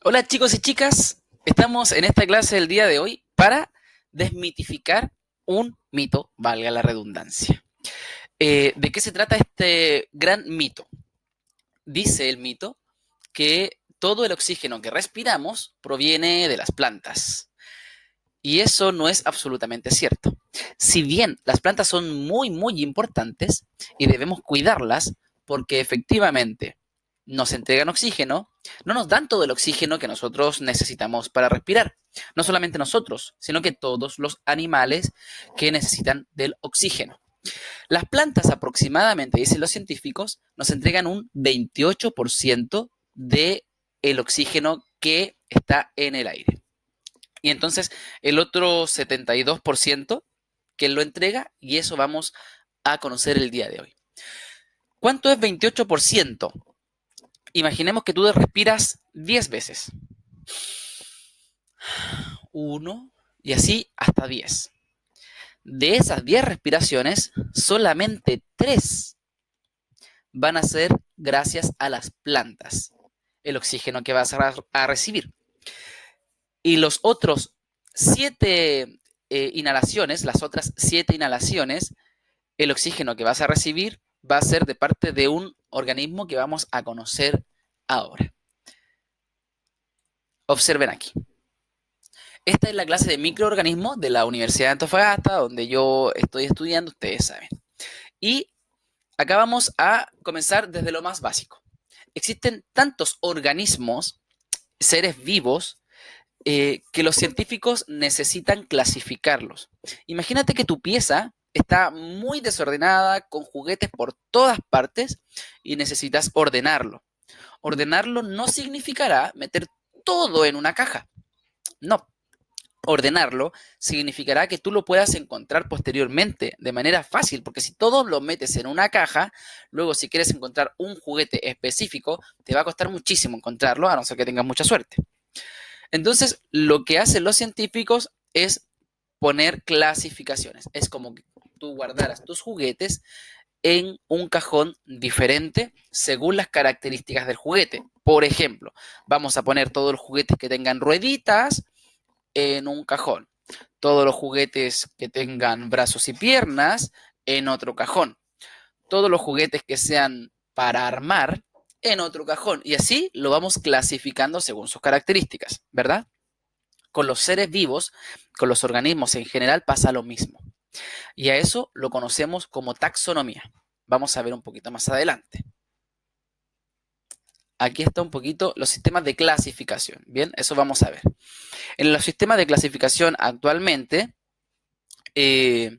Hola chicos y chicas, estamos en esta clase del día de hoy para desmitificar un mito, valga la redundancia. ¿De qué se trata este gran mito? Dice el mito que todo el oxígeno que respiramos proviene de las plantas. Y eso no es absolutamente cierto. Si bien las plantas son muy importantes y debemos cuidarlas porque efectivamente nos entregan oxígeno, no nos dan todo el oxígeno que nosotros necesitamos para respirar. No solamente nosotros, sino que todos los animales que necesitan del oxígeno. Las plantas aproximadamente, dicen los científicos, nos entregan un 28% del oxígeno que está en el aire. Y entonces el otro 72% que lo entrega, y eso vamos a conocer el día de hoy. ¿Cuánto es 28%? Imaginemos que tú respiras 10 veces. Uno y así hasta 10. De esas 10 respiraciones, solamente 3 van a ser gracias a las plantas, el oxígeno que vas a recibir. Y los otros 7 inhalaciones, las otras 7 inhalaciones, el oxígeno que vas a recibir va a ser de parte de un organismo que vamos a conocer ahora. Observen aquí. Esta es la clase de microorganismos de la Universidad de Antofagasta, donde yo estoy estudiando, ustedes saben. Y acá vamos a comenzar desde lo más básico. Existen tantos organismos, seres vivos, que los científicos necesitan clasificarlos. Imagínate que tu pieza está muy desordenada, con juguetes por todas partes, y necesitas ordenarlo. Ordenarlo no significará meter todo en una caja. No. Ordenarlo significará que tú lo puedas encontrar posteriormente de manera fácil, porque si todo lo metes en una caja, luego si quieres encontrar un juguete específico, te va a costar muchísimo encontrarlo, a no ser que tengas mucha suerte. Entonces, lo que hacen los científicos es poner clasificaciones. Es como que tú guardaras tus juguetes en un cajón diferente según las características del juguete. Por ejemplo, vamos a poner todos los juguetes que tengan rueditas en un cajón, todos los juguetes que tengan brazos y piernas en otro cajón, todos los juguetes que sean para armar en otro cajón, y así lo vamos clasificando según sus características, ¿verdad? Con los seres vivos, con los organismos en general pasa lo mismo. Y a eso lo conocemos como taxonomía. Vamos a ver un poquito más adelante. Aquí está un poquito los sistemas de clasificación. Bien, eso vamos a ver. En los sistemas de clasificación actualmente eh,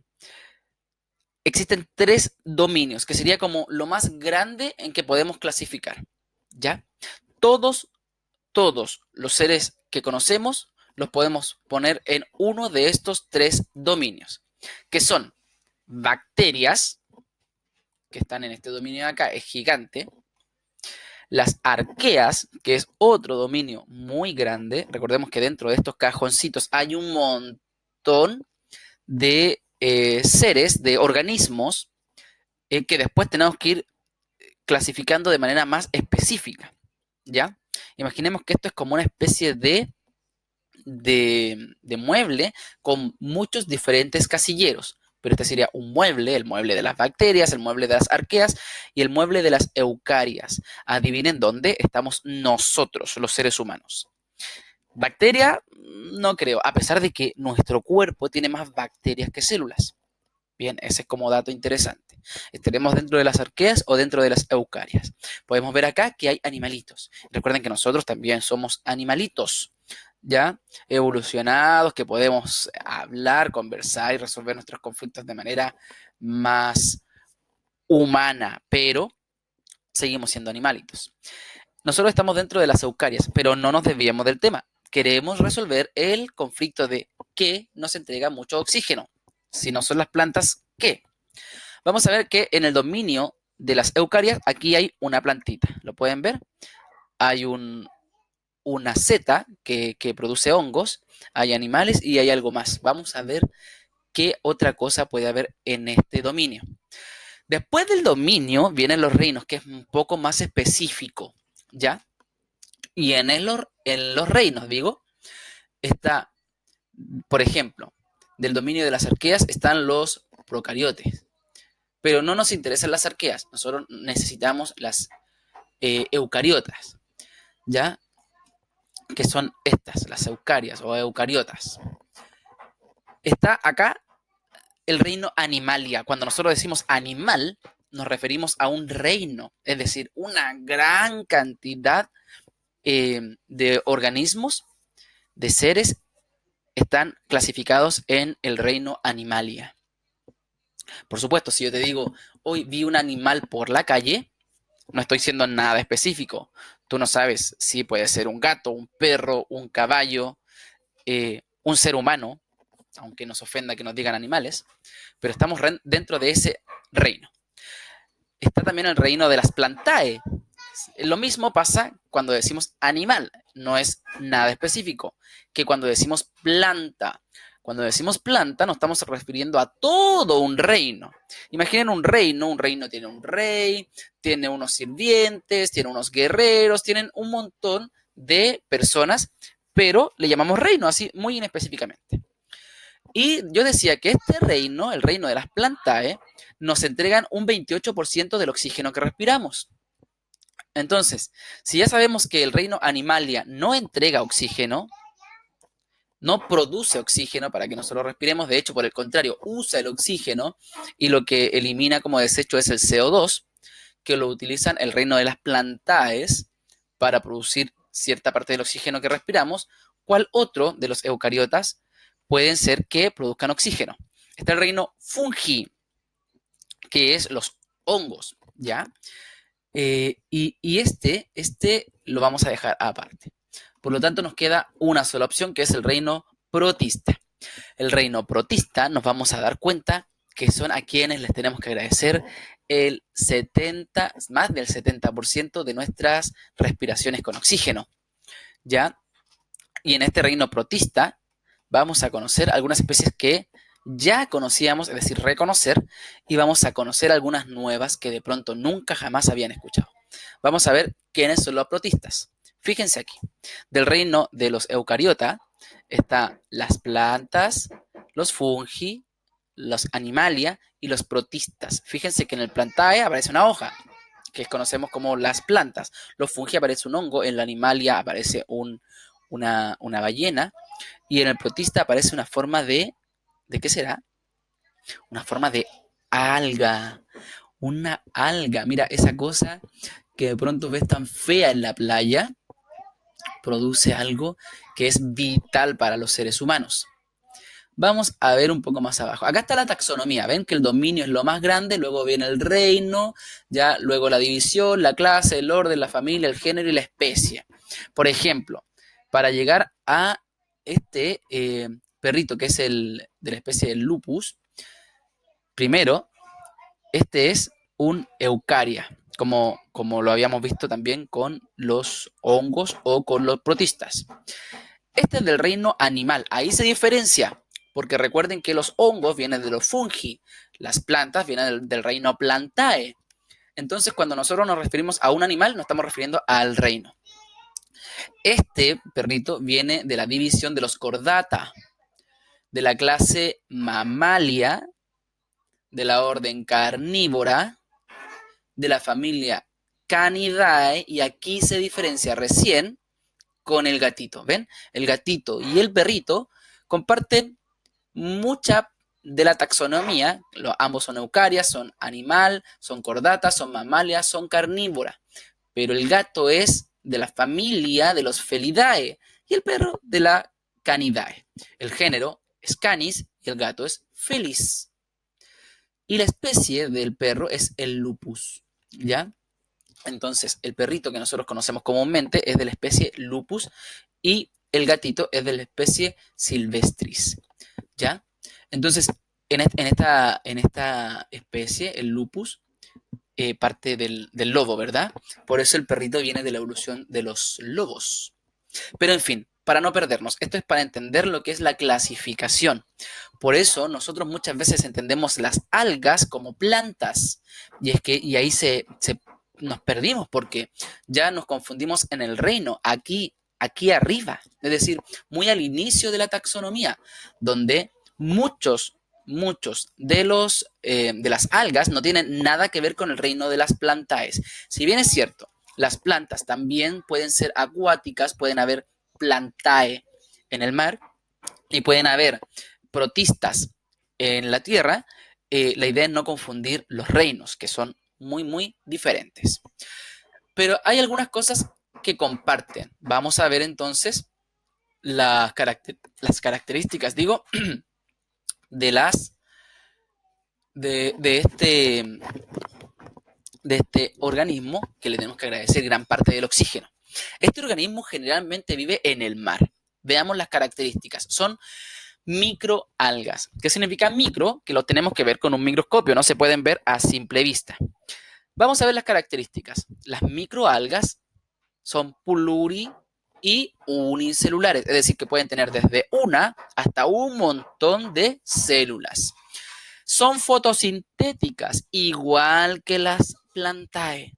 existen 3 dominios, que sería como lo más grande en que podemos clasificar. ¿Ya? Todos, todos los seres que conocemos los podemos poner en uno de estos 3 dominios, que son bacterias, que están en este dominio de acá, es gigante. Las arqueas, que es otro dominio muy grande. Recordemos que dentro de estos cajoncitos hay un montón de seres, de organismos, que después tenemos que ir clasificando de manera más específica. ¿Ya? Imaginemos que esto es como una especie de mueble con muchos diferentes casilleros. Pero este sería un mueble, el mueble de las bacterias, el mueble de las arqueas y el mueble de las eucarias. Adivinen dónde estamos nosotros, los seres humanos. Bacteria, no creo, a pesar de que nuestro cuerpo tiene más bacterias que células. Bien, ese es como dato interesante. ¿Estaremos dentro de las arqueas o dentro de las eucarias? Podemos ver acá que hay animalitos. Recuerden que nosotros también somos animalitos, ¿ya? Evolucionados, que podemos hablar, conversar y resolver nuestros conflictos de manera más humana, pero seguimos siendo animalitos. Nosotros estamos dentro de las eucarias, pero no nos desviamos del tema. Queremos resolver el conflicto de qué nos entrega mucho oxígeno. Si no son las plantas, ¿qué? Vamos a ver que en el dominio de las eucarias, aquí hay una plantita. ¿Lo pueden ver? Hay una seta que produce hongos, hay animales y hay algo más. Vamos a ver qué otra cosa puede haber en este dominio. Después del dominio vienen los reinos, que es un poco más específico, ¿ya? Y en los reinos, digo, está, por ejemplo, del dominio de las arqueas están los procariotes. Pero no nos interesan las arqueas, nosotros necesitamos las eucariotas, ¿ya? Que son estas, las eucarias o eucariotas. Está acá el reino animalia. Cuando nosotros decimos animal, nos referimos a un reino, es decir, una gran cantidad de organismos, de seres, están clasificados en el reino animalia. Por supuesto, si yo te digo, hoy vi un animal por la calle, no estoy siendo nada específico. Tú no sabes si puede ser un gato, un perro, un caballo, un ser humano, aunque nos ofenda que nos digan animales, pero estamos dentro de ese reino. Está también el reino de las plantae. Lo mismo pasa cuando decimos animal, no es nada específico que cuando decimos planta. Cuando decimos planta nos estamos refiriendo a todo un reino. Imaginen un reino tiene un rey, tiene unos sirvientes, tiene unos guerreros, tienen un montón de personas, pero le llamamos reino así muy inespecíficamente. Y yo decía que este reino, el reino de las plantae, nos entregan un 28% del oxígeno que respiramos. Entonces, si ya sabemos que el reino animalia no entrega oxígeno, no produce oxígeno para que nosotros respiremos, de hecho, por el contrario, usa el oxígeno y lo que elimina como desecho es el CO2, que lo utilizan el reino de las plantaes para producir cierta parte del oxígeno que respiramos, ¿cuál otro de los eucariotas pueden ser que produzcan oxígeno? Está el reino fungi, que es los hongos, ¿ya? Y este lo vamos a dejar aparte. Por lo tanto, nos queda una sola opción, que es el reino protista. El reino protista nos vamos a dar cuenta que son a quienes les tenemos que agradecer el 70, más del 70% de nuestras respiraciones con oxígeno, ¿ya? Y en este reino protista vamos a conocer algunas especies que ya conocíamos, es decir, reconocer, y vamos a conocer algunas nuevas que de pronto nunca jamás habían escuchado. Vamos a ver quiénes son los protistas. Fíjense aquí, del reino de los eucariota están las plantas, los fungi, los animalia y los protistas. Fíjense que en el plantae aparece una hoja, que conocemos como las plantas. Los fungi aparece un hongo, en la animalia aparece una ballena, y en el protista aparece una forma ¿de qué será? Una forma de alga. Una alga. Mira, esa cosa que de pronto ves tan fea en la playa, produce algo que es vital para los seres humanos. Vamos a ver un poco más abajo. Acá está la taxonomía. Ven que el dominio es lo más grande, luego viene el reino, ya luego la división, la clase, el orden, la familia, el género y la especie. Por ejemplo, para llegar a este perrito que es de la especie del lupus, primero, este es un eucaria, como lo habíamos visto también con los hongos o con los protistas. Este es del reino animal, ahí se diferencia, porque recuerden que los hongos vienen de los fungi, las plantas vienen del reino plantae. Entonces, cuando nosotros nos referimos a un animal, nos estamos refiriendo al reino. Este perrito viene de la división de los chordata, de la clase Mammalia, de la orden carnívora, de la familia Canidae, y aquí se diferencia recién con el gatito. ¿Ven? El gatito y el perrito comparten mucha de la taxonomía. Ambos son eucarias, son animal, son cordatas, son mamalias, son carnívoras. Pero el gato es de la familia de los Felidae y el perro de la Canidae. El género es Canis y el gato es Felis. Y la especie del perro es el lupus, ¿ya? Entonces, el perrito que nosotros conocemos comúnmente es de la especie Lupus y el gatito es de la especie Silvestris, ¿ya? Entonces, en esta especie, el Lupus parte del lobo, ¿verdad? Por eso el perrito viene de la evolución de los lobos. Pero en fin, para no perdernos, esto es para entender lo que es la clasificación. Por eso nosotros muchas veces entendemos las algas como plantas y ahí nos perdimos porque ya nos confundimos en el reino, aquí arriba, es decir, muy al inicio de la taxonomía, donde muchos de las algas no tienen nada que ver con el reino de las plantaes. Si bien es cierto, las plantas también pueden ser acuáticas, pueden haber plantae en el mar y pueden haber protistas en la tierra, la idea es no confundir los reinos, que son muy diferentes. Pero hay algunas cosas que comparten. Vamos a ver entonces las características, digo, de este organismo que le tenemos que agradecer gran parte del oxígeno. Este organismo generalmente vive en el mar. Veamos las características. Son microalgas. ¿Qué significa micro? Que lo tenemos que ver con un microscopio, no se pueden ver a simple vista. Vamos a ver las características. Las microalgas son pluri y unicelulares, es decir, que pueden tener desde una hasta un montón de células. Son fotosintéticas, igual que las plantae.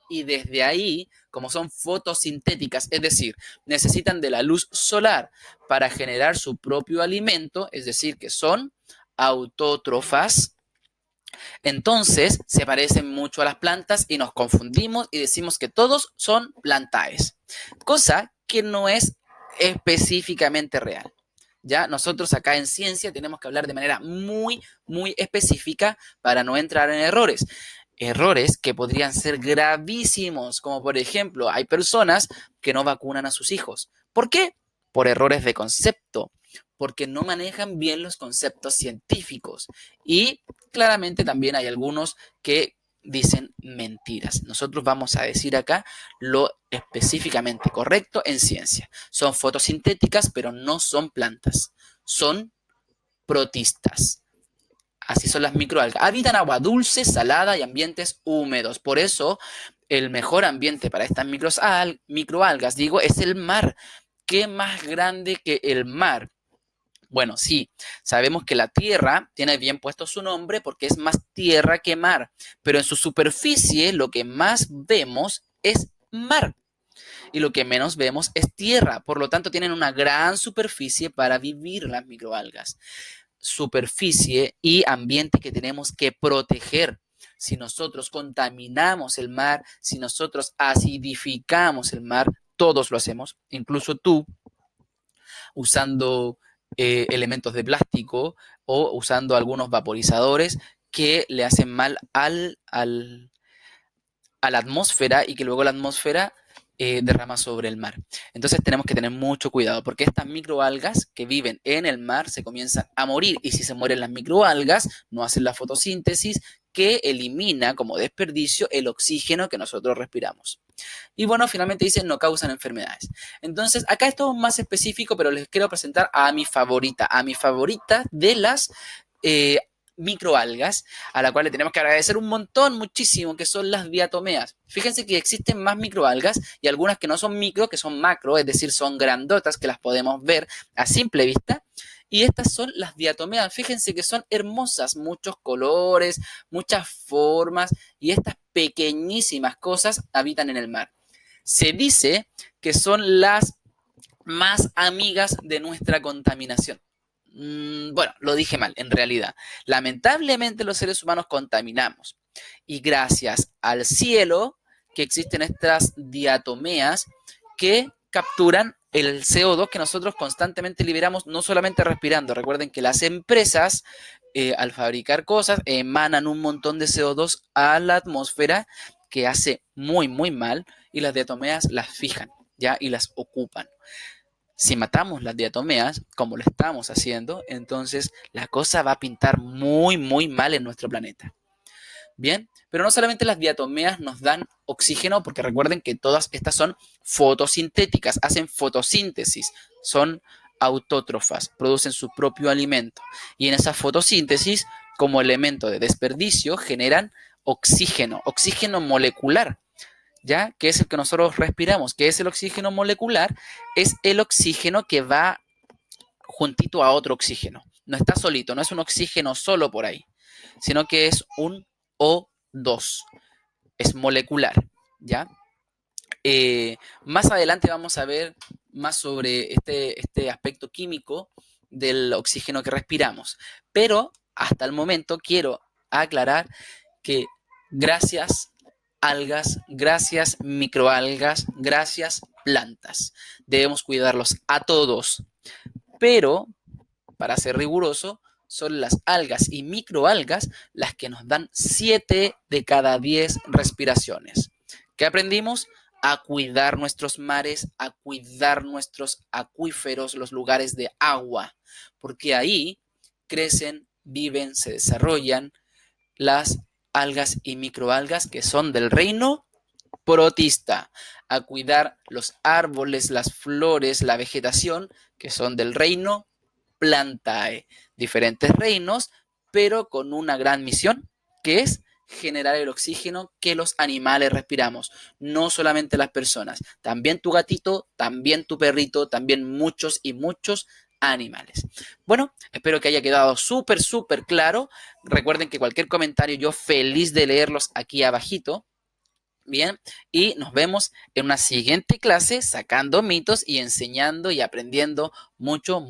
Y desde ahí, como son fotosintéticas, es decir, necesitan de la luz solar para generar su propio alimento, es decir, que son autótrofas, entonces se parecen mucho a las plantas y nos confundimos y decimos que todos son plantaes, cosa que no es específicamente real. Ya nosotros acá en ciencia tenemos que hablar de manera muy específica para no entrar en errores. Errores que podrían ser gravísimos, como por ejemplo, hay personas que no vacunan a sus hijos. ¿Por qué? Por errores de concepto, porque no manejan bien los conceptos científicos. Y claramente también hay algunos que dicen mentiras. Nosotros vamos a decir acá lo específicamente correcto en ciencia. Son fotosintéticas, pero no son plantas. Son protistas. Así son las microalgas. Habitan agua dulce, salada y ambientes húmedos. Por eso, el mejor ambiente para estas microalgas, digo, es el mar. ¿Qué más grande que el mar? Bueno, sí, sabemos que la Tierra tiene bien puesto su nombre porque es más tierra que mar, pero en su superficie lo que más vemos es mar y lo que menos vemos es tierra. Por lo tanto, tienen una gran superficie para vivir las microalgas. Superficie y ambiente que tenemos que proteger. Si nosotros contaminamos el mar, si nosotros acidificamos el mar, todos lo hacemos, incluso tú, usando elementos de plástico o usando algunos vaporizadores que le hacen mal a la atmósfera y que luego la atmósfera derrama sobre el mar. Entonces tenemos que tener mucho cuidado porque estas microalgas que viven en el mar se comienzan a morir y si se mueren las microalgas no hacen la fotosíntesis que elimina como desperdicio el oxígeno que nosotros respiramos. Y bueno, finalmente dicen no causan enfermedades. Entonces, acá es todo más específico, pero les quiero presentar a mi favorita de las microalgas, a la cual le tenemos que agradecer un montón, muchísimo, que son las diatomeas. Fíjense que existen más microalgas y algunas que no son micro, que son macro, es decir, son grandotas, que las podemos ver a simple vista. Y estas son las diatomeas. Fíjense que son hermosas, muchos colores, muchas formas, y estas pequeñísimas cosas habitan en el mar. Se dice que son las más amigas de nuestra contaminación. Bueno, lo dije mal, en realidad. Lamentablemente los seres humanos contaminamos. Y gracias al cielo que existen estas diatomeas que capturan el CO2 que nosotros constantemente liberamos, no solamente respirando. Recuerden que las empresas, al fabricar cosas, emanan un montón de CO2 a la atmósfera que hace muy mal y las diatomeas las fijan, ¿ya? Y las ocupan. Si matamos las diatomeas, como lo estamos haciendo, entonces la cosa va a pintar muy mal en nuestro planeta. Bien, pero no solamente las diatomeas nos dan oxígeno, porque recuerden que todas estas son fotosintéticas, hacen fotosíntesis, son autótrofas, producen su propio alimento. Y en esa fotosíntesis, como elemento de desperdicio, generan oxígeno molecular, ¿ya? Que es el que nosotros respiramos. ¿Qué es el oxígeno molecular? Es el oxígeno que va juntito a otro oxígeno. No está solito, no es un oxígeno solo por ahí, sino que es un O2. es molecular, ¿ya? Más adelante vamos a ver más sobre este aspecto químico del oxígeno que respiramos. Pero hasta el momento quiero aclarar que gracias algas, gracias microalgas, gracias plantas. Debemos cuidarlos a todos. Pero, para ser riguroso, son las algas y microalgas las que nos dan 7 de cada 10 respiraciones. ¿Qué aprendimos? A cuidar nuestros mares, a cuidar nuestros acuíferos, los lugares de agua, porque ahí crecen, viven, se desarrollan las algas y microalgas que son del reino protista, a cuidar los árboles, las flores, la vegetación que son del reino plantae. Diferentes reinos, pero con una gran misión, que es generar el oxígeno que los animales respiramos, no solamente las personas, también tu gatito, también tu perrito, también muchos y muchos animales. Bueno, espero que haya quedado súper claro. Recuerden que cualquier comentario yo feliz de leerlos aquí abajito. Bien, y nos vemos en una siguiente clase sacando mitos y enseñando y aprendiendo mucho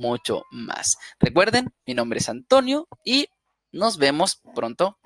más. Recuerden, mi nombre es Antonio y nos vemos pronto.